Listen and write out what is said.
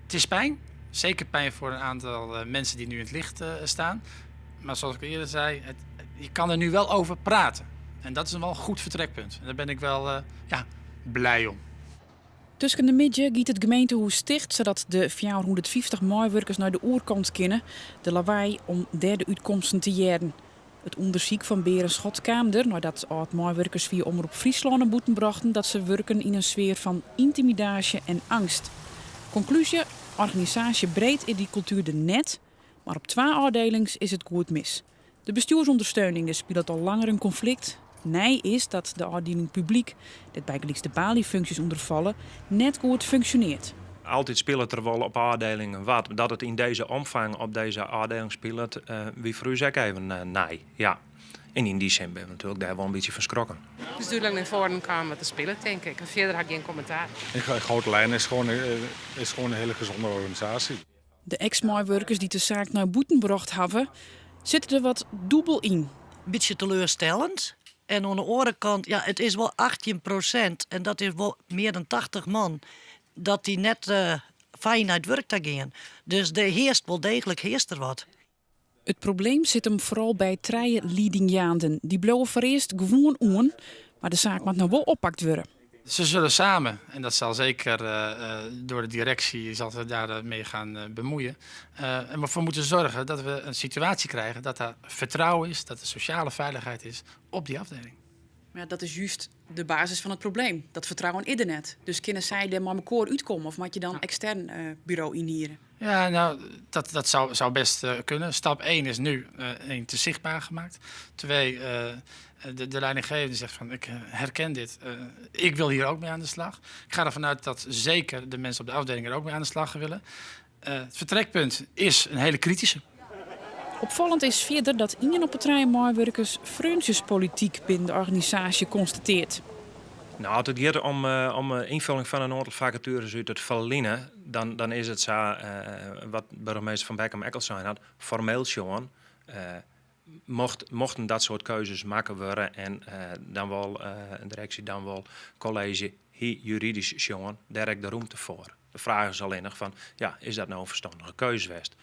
Het is pijn. Zeker pijn voor een aantal mensen die nu in het licht staan. Maar zoals ik eerder zei, je kan er nu wel over praten. En dat is wel een goed vertrekpunt. En daar ben ik wel blij om. Tussen de middag giet het gemeentehuis sticht zodat de 450 maaiwerkers naar de oerkant kunnen. De lawaai om derde uitkomsten te jaren. Het onderzoek van Beren Schot kwam er nadat oud-maaiwerkers via Omroep Friesland een boeten brachten dat ze werken in een sfeer van intimidatie en angst. Conclusie: organisatie breed in die cultuur er net, maar op 2 afdelings is het goed mis. De bestuursondersteuning speelt al langer een conflict. Nee is dat de afdeling publiek, dit bijgelijks de baliefuncties ondervallen, net goed functioneert. Altijd speelt er wel op afdelingen wat. Dat het in deze omvang op deze afdeling speelt, wie voor u zeg even nee. Ja. En in die zin ben we natuurlijk daar wel een beetje van schrokken. Het is duidelijk naar voren kwamen te spelen, denk ik. En verder had ik geen commentaar. In grote lijnen is gewoon een hele gezonde organisatie. De ex-maaiwerkers die de zaak naar boeten gebracht hebben, zitten er wat dubbel in. Een beetje teleurstellend. En aan de andere kant, ja, het is wel 18% en dat is wel meer dan 80 man. Dat die net fijn uit werk te gaan. Dus de heerst wel degelijk er wat. Het probleem zit hem vooral bij 3 leadingjaanden. Die blowen voor eerst gewoon aan, maar de zaak moet nou wel oppakt worden. Ze zullen samen, en dat zal zeker door de directie zal ze daarmee gaan bemoeien. En ervoor moeten zorgen dat we een situatie krijgen dat er vertrouwen is, dat er sociale veiligheid is op die afdeling. Maar dat is juist de basis van het probleem. Dat vertrouwen in internet. Dus kunnen zij er maar elkaar uitkomen of moet je dan extern bureau inhieren? Ja, nou, dat zou best kunnen. Stap 1 is nu te zichtbaar gemaakt. 2, de leidinggevende zegt van ik herken dit. Ik wil hier ook mee aan de slag. Ik ga ervan uit dat zeker de mensen op de afdeling er ook mee aan de slag willen. Het vertrekpunt is een hele kritische. Opvallend is verder dat iemand op het trein maaiwerkers vreugdjespolitiek binnen de organisatie constateert. Nou, als het gaat om invulling van een aantal vacatures uit het verliezen, dan is het zo, wat burgemeester Van Beckham ook al zei had, formeel jongen. Mochten dat soort keuzes maken worden en dan wel een directie, dan wel college, hier juridisch jongen, daar heb ik de ruimte voor. De vraag is alleen nog van, ja, is dat nou een verstandige keuze geweest?